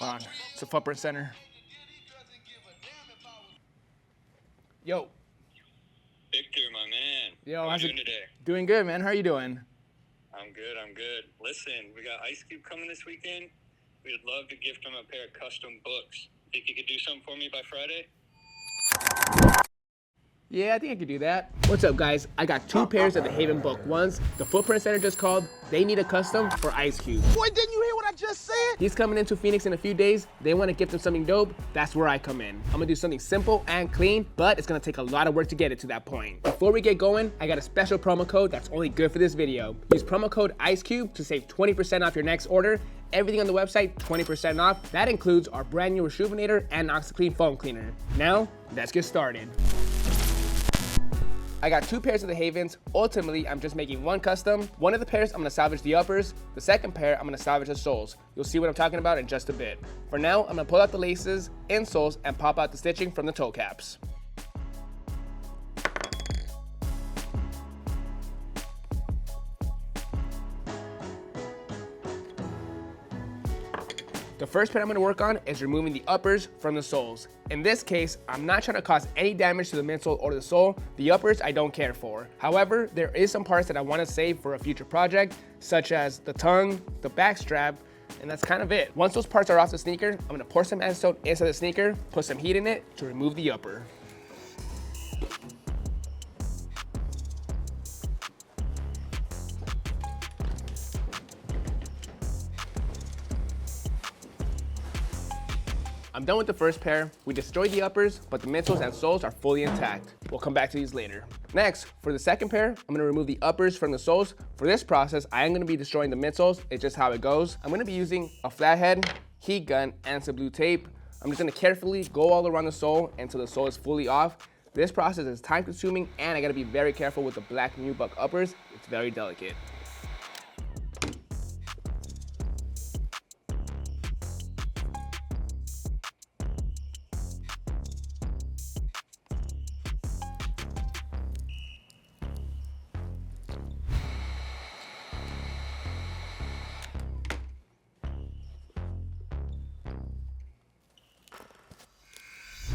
Hold on, it's a footprint center. Yo. Victor, my man. Yo, how how's you it doing today? Doing good, man. How are you doing? I'm good. Listen, we got Ice Cube coming this weekend. We'd love to gift him a pair of custom books. Think you could do something for me by Friday? Yeah, I think I could do that. What's up, guys? I got 2 pairs of the Haven Book ones. The Footprint Center just called. They need a custom for Ice Cube. Boy, didn't you hear what I just said? He's coming into Phoenix in a few days. They want to gift him something dope. That's where I come in. I'm gonna do something simple and clean, but it's gonna take a lot of work to get it to that point. Before we get going, I got a special promo code that's only good for this video. Use promo code ICECUBE to save 20% off your next order. Everything on the website, 20% off. That includes our brand new Rejuvenator and OxiClean foam cleaner. Now, let's get started. I got 2 pairs of the Havens. Ultimately, I'm just making one custom. One of the pairs, I'm gonna salvage the uppers. The second pair, I'm gonna salvage the soles. You'll see what I'm talking about in just a bit. For now, I'm gonna pull out the laces, insoles, and pop out the stitching from the toe caps. The first pair I'm gonna work on is removing the uppers from the soles. In this case, I'm not trying to cause any damage to the midsole or the sole. The uppers I don't care for. However, there is some parts that I wanna save for a future project, such as the tongue, the back strap, and that's kind of it. Once those parts are off the sneaker, I'm gonna pour some acetone inside the sneaker, put some heat in it to remove the upper. I'm done with the first pair. We destroyed the uppers, but the midsoles and soles are fully intact. We'll come back to these later. Next, for the second pair, I'm gonna remove the uppers from the soles. For this process, I am gonna be destroying the midsoles. It's just how it goes. I'm gonna be using a flathead, heat gun, and some blue tape. I'm just gonna carefully go all around the sole until the sole is fully off. This process is time consuming, and I gotta be very careful with the black nubuck uppers. It's very delicate.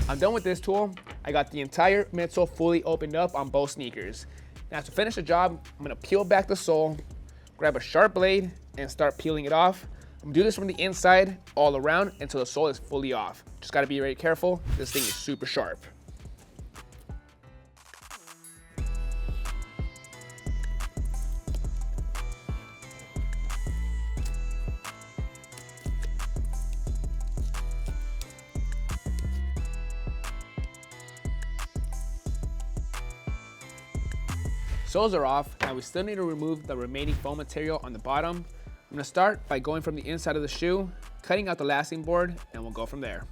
I'm done with this tool. I got the entire midsole fully opened up on both sneakers. Now to finish the job, I'm gonna peel back the sole, grab a sharp blade, and start peeling it off. I'm gonna do this from the inside all around until the sole is fully off. Just gotta be very careful. This thing is super sharp. Soles are off, now we still need to remove the remaining foam material on the bottom. I'm gonna start by going from the inside of the shoe, cutting out the lasting board, and we'll go from there.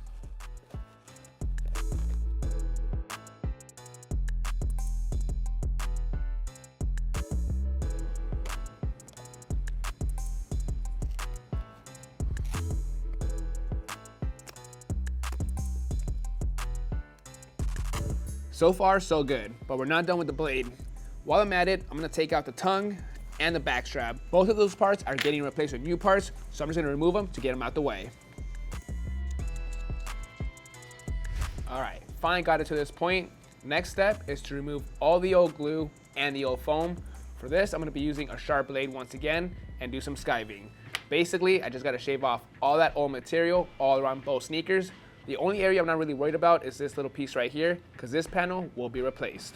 So far, so good, but we're not done with the blade. While I'm at it, I'm gonna take out the tongue and the back strap. Both of those parts are getting replaced with new parts, so I'm just gonna remove them to get them out the way. All right, finally got it to this point. Next step is to remove all the old glue and the old foam. For this, I'm gonna be using a sharp blade once again and do some skiving. Basically, I just gotta shave off all that old material all around both sneakers. The only area I'm not really worried about is this little piece right here, because this panel will be replaced.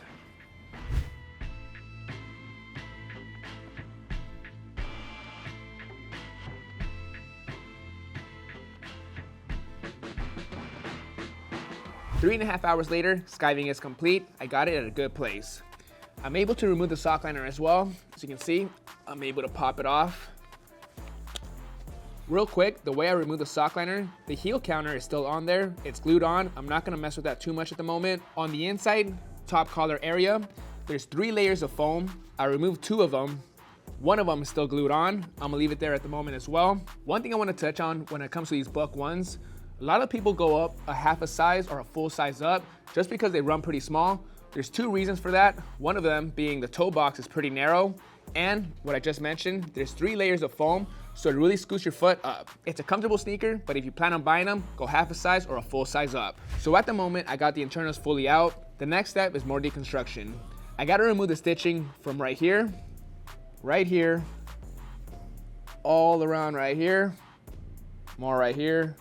Three and a half hours later, skiving is complete. I got it at a good place. I'm able to remove the sock liner as well. As you can see, I'm able to pop it off. Real quick, the way I remove the sock liner, the heel counter is still on there. It's glued on. I'm not gonna mess with that too much at the moment. On the inside, top collar area, there's 3 layers of foam. I removed 2 of them. One of them is still glued on. I'm gonna leave it there at the moment as well. One thing I wanna touch on when it comes to these Buck ones, a lot of people go up a half a size or a full size up just because they run pretty small. There's 2 reasons for that. One of them being the toe box is pretty narrow, and what I just mentioned, there's 3 layers of foam, so it really scoots your foot up. It's a comfortable sneaker, but if you plan on buying them, go half a size or a full size up. So at the moment, I got the internals fully out. The next step is more deconstruction. I gotta remove the stitching from right here, all around right here, more right here,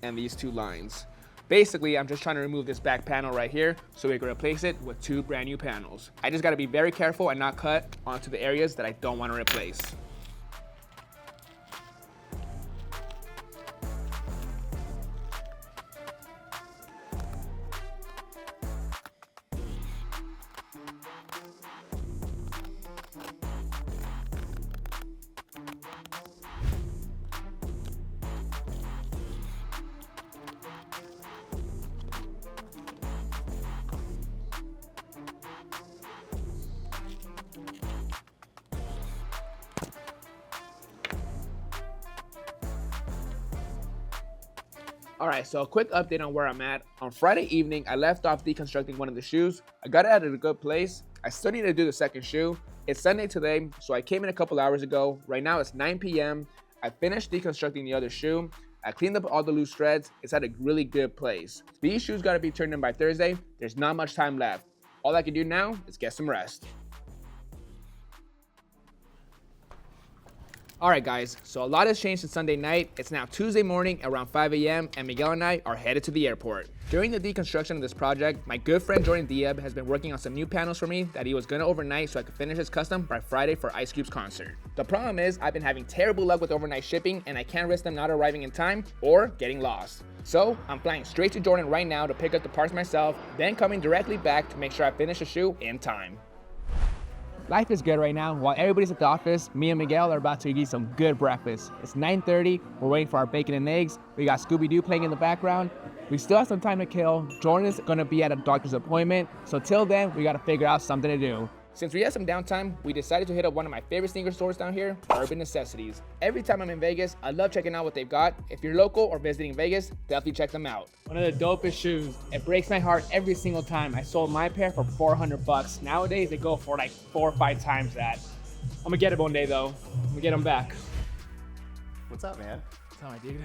and these two lines. Basically, I'm just trying to remove this back panel right here so we can replace it with two brand new panels. I just gotta be very careful and not cut onto the areas that I don't wanna replace. All right, so a quick update on where I'm at. On Friday evening, I left off deconstructing one of the shoes. I got it at a good place. I still need to do the second shoe. It's Sunday today, so I came in a couple hours ago. Right now it's 9 p.m. I finished deconstructing the other shoe. I cleaned up all the loose threads. It's at a really good place. These shoes gotta be turned in by Thursday. There's not much time left. All I can do now is get some rest. All right, guys, so a lot has changed since Sunday night. It's now Tuesday morning around 5 a.m. and Miguel and I are headed to the airport. During the deconstruction of this project, my good friend Jordan Diab has been working on some new panels for me that he was gonna overnight so I could finish his custom by Friday for Ice Cube's concert. The problem is I've been having terrible luck with overnight shipping and I can't risk them not arriving in time or getting lost. So I'm flying straight to Jordan right now to pick up the parts myself, then coming directly back to make sure I finish the shoe in time. Life is good right now. While everybody's at the office, me and Miguel are about to eat some good breakfast. It's 9:30, we're waiting for our bacon and eggs. We got Scooby-Doo playing in the background. We still have some time to kill. Jordan is gonna be at a doctor's appointment, so till then, we gotta figure out something to do. Since we had some downtime, we decided to hit up one of my favorite sneaker stores down here, Urban Necessities. Every time I'm in Vegas, I love checking out what they've got. If you're local or visiting Vegas, definitely check them out. One of the dopest shoes. It breaks my heart every single time. I sold my pair for 400 bucks. Nowadays, they go for like 4 or 5 times that. I'm gonna get it one day though. I'm gonna get them back. What's up, man? What's up, my dude?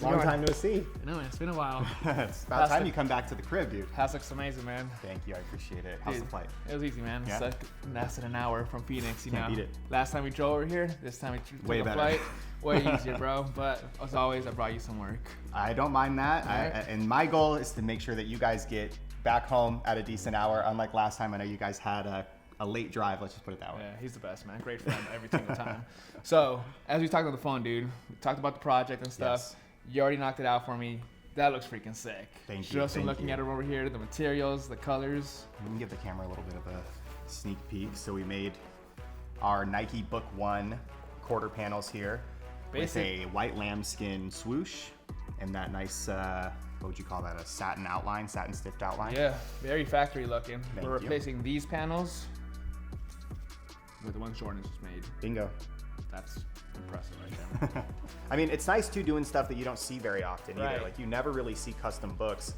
Long time no see. I know, man. It's been a while. It's about time you come back to the crib, dude. House looks amazing, man. Thank you, I appreciate it. How's Dude, the flight? It was easy, man. Yeah? It's like lasted an hour from Phoenix, you Can't know. beat it. Last time we drove over here, this time we took Way a better. flight. Way easier, bro. But as always, I brought you some work. I don't mind that. Alright. And my goal is to make sure that you guys get back home at a decent hour. Unlike last time, I know you guys had a late drive, let's just put it that way. Yeah, he's the best, man. Great friend every single time. So, as we talked on the phone, dude, we talked about the project and stuff. Yes. You already knocked it out for me. That looks freaking sick. Thank you, Just from thank looking you. at it over here, the materials, the colors. Let me give the camera a little bit of a sneak peek. So we made our Nike Book 1 quarter panels here Basic. with a white lambskin swoosh and that nice, what would you call that, a satin outline, satin stiffed outline? Yeah, very factory looking. Thank We're you. replacing these panels with the ones Jordan just made. Bingo. That's impressive right there. I mean, it's nice too doing stuff that you don't see very often Right. either. Like you never really see custom books.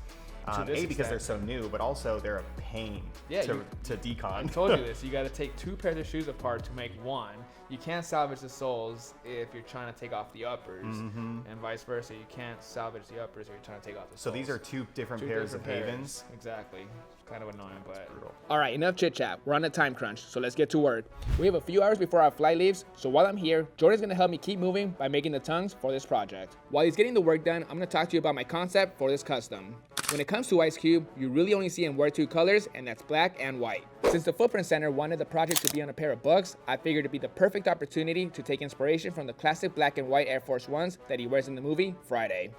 To this A, because they're extent. so new, but also they're a pain Yeah, to decon. I told you this. You got to take 2 pairs of shoes apart to make one. You can't salvage the soles if you're trying to take off the uppers, and vice versa. You can't salvage the uppers if you're trying to take off the So soles. these are 2 different pairs of Havens. Exactly. It's kind of annoying, but. Brutal. All right, enough chit chat. We're on a time crunch, so let's get to work. We have a few hours before our flight leaves, so while I'm here, Jordan's gonna help me keep moving by making the tongues for this project. While he's getting the work done, I'm gonna talk to you about my concept for this custom. When it comes to Ice Cube, you really only see him wear 2 colors, and that's black and white. Since the Footprint Center wanted the project to be on a pair of Bucks, I figured it'd be the perfect opportunity to take inspiration from the classic black and white Air Force Ones that he wears in the movie Friday.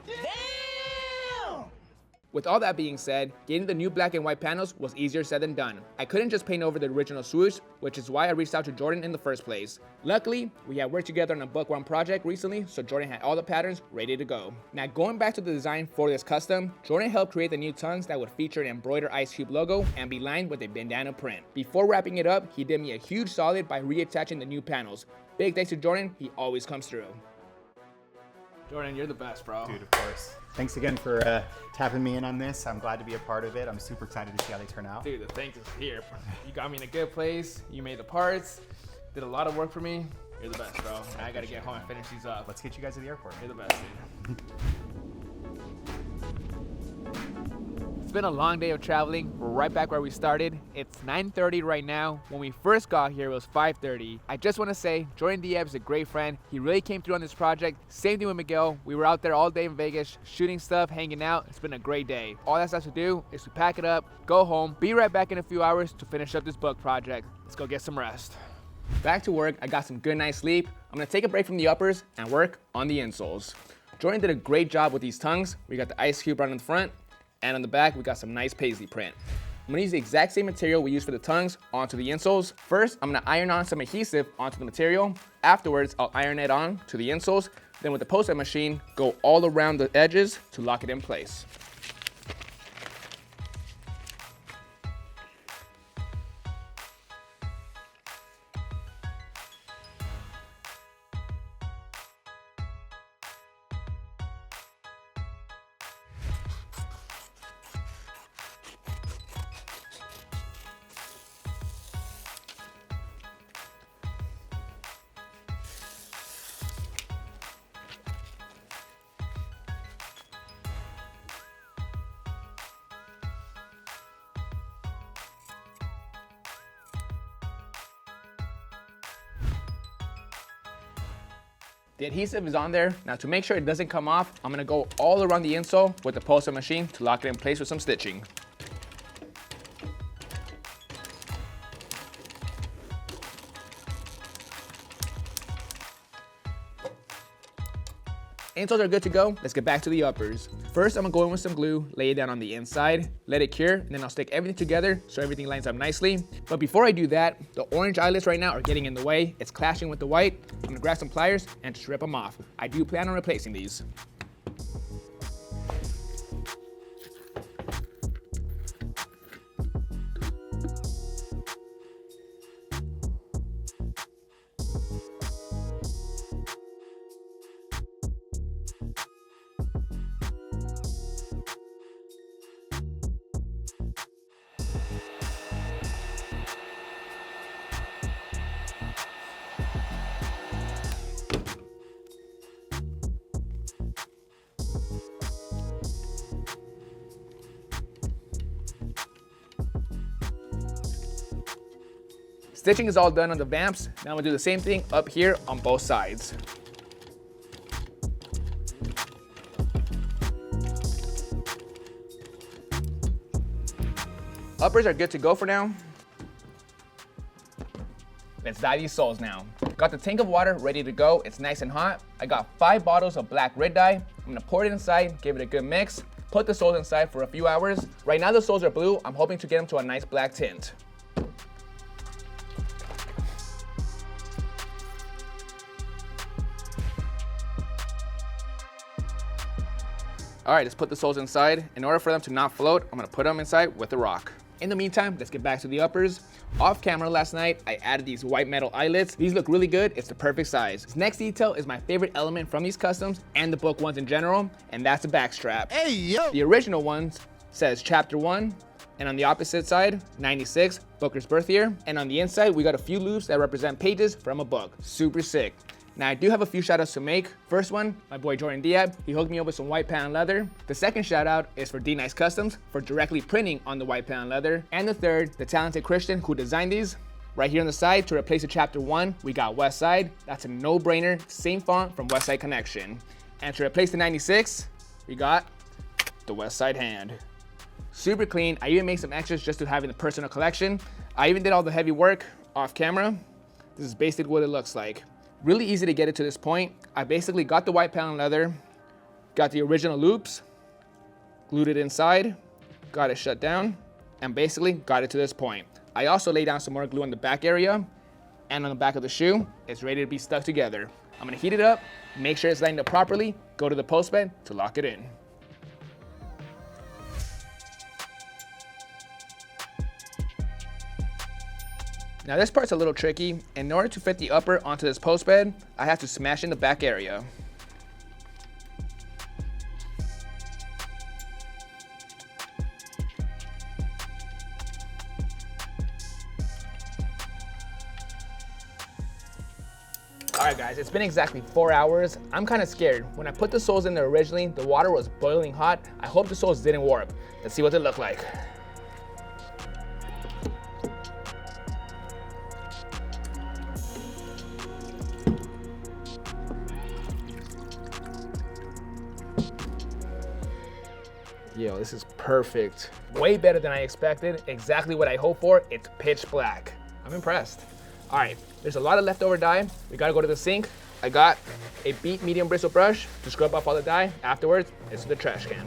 With all that being said, getting the new black and white panels was easier said than done. I couldn't just paint over the original swoosh, which is why I reached out to Jordan in the first place. Luckily, we had worked together on a Book 1 project recently, so Jordan had all the patterns ready to go. Now going back to the design for this custom, Jordan helped create the new tongues that would feature an embroidered Ice Cube logo and be lined with a bandana print. Before wrapping it up, he did me a huge solid by reattaching the new panels. Big thanks to Jordan, he always comes through. Jordan, you're the best, bro. Dude, of course. Thanks again for tapping me in on this. I'm glad to be a part of it. I'm super excited to see how they turn out. Dude, the thanks is here. You got me in a good place. You made the parts. Did a lot of work for me. You're the best, bro. Now I gotta get home and finish these up. Let's get you guys to the airport. You're the best, dude. It's been a long day of traveling. We're right back where we started. It's 9:30 right now. When we first got here, it was 5:30. I just want to say, Jordan Diab is a great friend. He really came through on this project. Same thing with Miguel. We were out there all day in Vegas, shooting stuff, hanging out. It's been a great day. All that's left to do is to pack it up, go home, be right back in a few hours to finish up this book project. Let's go get some rest. Back to work. I got some good night's sleep. I'm gonna take a break from the uppers and work on the insoles. Jordan did a great job with these tongues. We got the ice cube right in the front, and on the back, we got some nice paisley print. I'm gonna use the exact same material we used for the tongues onto the insoles. First, I'm gonna iron on some adhesive onto the material. Afterwards, I'll iron it on to the insoles. Then with the post-it machine, go all around the edges to lock it in place. The adhesive is on there. Now to make sure it doesn't come off, I'm gonna go all around the insole with the post-it machine to lock it in place with some stitching. Insoles are good to go. Let's get back to the uppers. First, I'm gonna go in with some glue, lay it down on the inside, let it cure, and then I'll stick everything together so everything lines up nicely. But before I do that, the orange eyelets right now are getting in the way. It's clashing with the white. I'm gonna grab some pliers and just rip them off. I do plan on replacing these. Stitching is all done on the vamps. Now I'm gonna do the same thing up here on both sides. Uppers are good to go for now. Let's dye these soles now. Got the tank of water ready to go. It's nice and hot. I got 5 bottles of black red dye. I'm gonna pour it inside, give it a good mix, put the soles inside for a few hours. Right now the soles are blue. I'm hoping to get them to a nice black tint. All right, let's put the soles inside. In order for them to not float, I'm gonna put them inside with a rock. In the meantime, let's get back to the uppers. Off camera last night, I added these white metal eyelets. These look really good. It's the perfect size. This next detail is my favorite element from these customs and the book ones in general, and that's the back strap. Hey, yo! The original ones says chapter 1, and on the opposite side, 96, Booker's birth year. And on the inside, we got a few loops that represent pages from a book. Super sick. Now I do have a few shout outs to make. First one, my boy Jordan Diab. He hooked me up with some white patent leather. The second shout out is for D Nice Customs for directly printing on the white patent leather. And the third, the talented Christian who designed these. Right here on the side, to replace the chapter 1, we got WESTSIDE. That's a no-brainer, same font from WESTSIDE Connection. And to replace the 96, we got the WESTSIDE hand. Super clean. I even made some extras just to have in the personal collection. I even did all the heavy work off camera. This is basically what it looks like. Really easy to get it to this point. I basically got the white patent leather, got the original loops, glued it inside, got it shut down, and basically got it to this point. I also laid down some more glue on the back area, and on the back of the shoe, it's ready to be stuck together. I'm gonna heat it up, make sure it's lined up properly, go to the post bed to lock it in. Now this part's a little tricky. In order to fit the upper onto this post bed, I have to smash in the back area. All right guys, it's been exactly 4 hours. I'm kind of scared. When I put the soles in there originally, the water was boiling hot. I hope the soles didn't warp. Let's see what they look like. Yo, this is perfect. Way better than I expected. Exactly what I hoped for. It's pitch black. I'm impressed. All right, there's a lot of leftover dye. We gotta go to the sink. I got a beat medium bristle brush to scrub off all the dye. Afterwards, it's the trash can.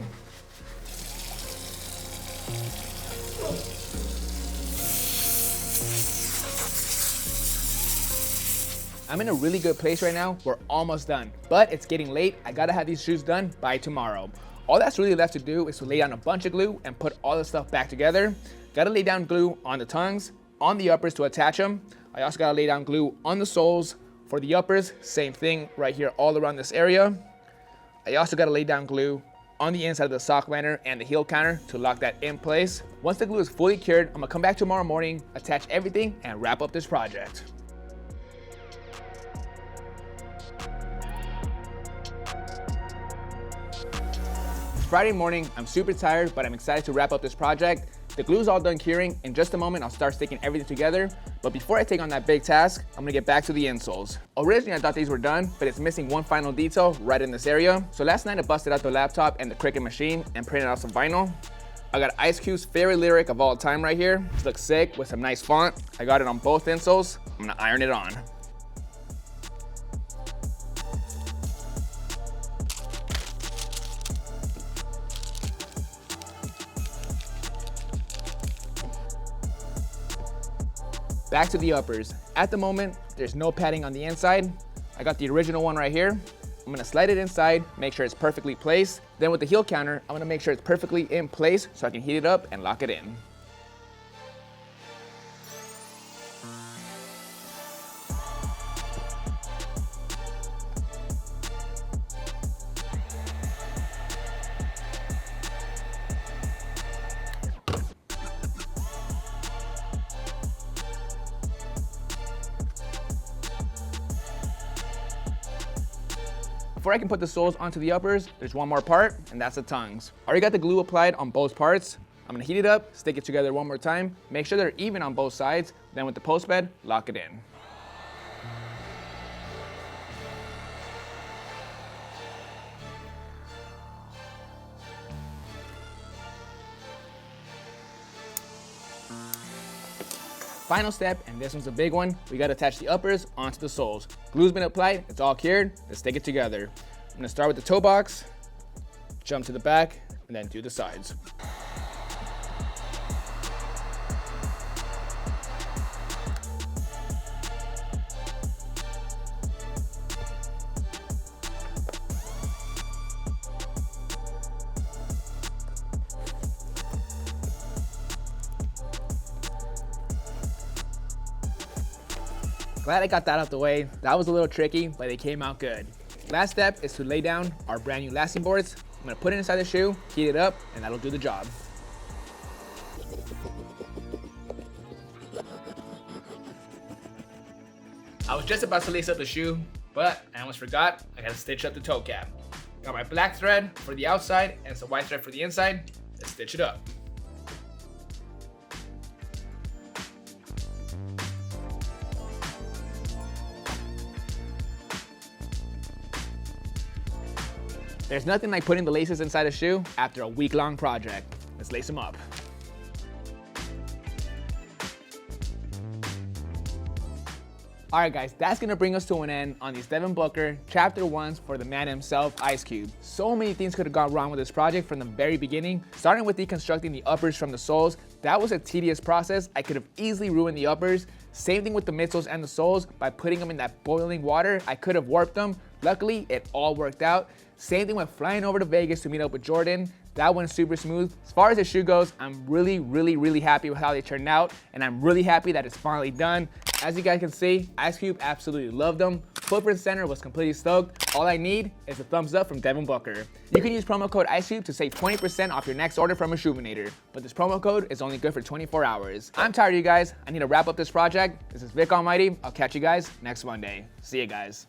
I'm in a really good place right now. We're almost done, but it's getting late. I gotta have these shoes done by tomorrow. All that's really left to do is to lay down a bunch of glue and put all the stuff back together. Gotta lay down glue on the tongues, on the uppers to attach them. I also gotta lay down glue on the soles. For the uppers, same thing right here all around this area. I also gotta lay down glue on the inside of the sock liner and the heel counter to lock that in place. Once the glue is fully cured, I'm gonna come back tomorrow morning, attach everything, and wrap up this project. It's Friday morning, I'm super tired, but I'm excited to wrap up this project. The glue's all done curing. In just a moment, I'll start sticking everything together. But before I take on that big task, I'm gonna get back to the insoles. Originally, I thought these were done, but it's missing one final detail right in this area. So last night, I busted out the laptop and the Cricut machine and printed out some vinyl. I got Ice Cube's favorite lyric of all time right here. This looks sick with some nice font. I got it on both insoles. I'm gonna iron it on. Back to the uppers. At the moment, there's no padding on the inside. I got the original one right here. I'm gonna slide it inside, make sure it's perfectly placed. Then with the heel counter, I'm gonna make sure it's perfectly in place so I can heat it up and lock it in. Before I can put the soles onto the uppers, there's one more part, and that's the tongues. I already got the glue applied on both parts. I'm gonna heat it up, stick it together one more time, make sure they're even on both sides, then with the post bed, lock it in. Final step, and this one's a big one. We gotta attach the uppers onto the soles. Glue's been applied, it's all cured. Let's stick it together. I'm gonna start with the toe box, jump to the back, and then do the sides. Glad I got that out the way. That was a little tricky, but it came out good. Last step is to lay down our brand new lasting boards. I'm gonna put it inside the shoe, heat it up, and that'll do the job. I was just about to lace up the shoe, but I almost forgot. I gotta stitch up the toe cap. Got my black thread for the outside and some white thread for the inside. Let's stitch it up. There's nothing like putting the laces inside a shoe after a week-long project. Let's lace them up. All right guys, that's gonna bring us to an end on these Devin Booker Chapter 1s for the man himself, Ice Cube. So many things could have gone wrong with this project from the very beginning. Starting with deconstructing the uppers from the soles, that was a tedious process. I could have easily ruined the uppers. Same thing with the midsoles and the soles. By putting them in that boiling water, I could have warped them. Luckily, it all worked out. Same thing with flying over to Vegas to meet up with Jordan. That went super smooth. As far as the shoe goes, I'm really happy with how they turned out, and I'm really happy that it's finally done. As you guys can see, Ice Cube absolutely loved them. Footprint Center was completely stoked. All I need is a thumbs up from Devin Booker. You can use promo code IceCube to save 20% off your next order from a Shoeminator, but this promo code is only good for 24 hours. I'm tired of you guys. I need to wrap up this project. This is Vick Almighty. I'll catch you guys next Monday. See you guys.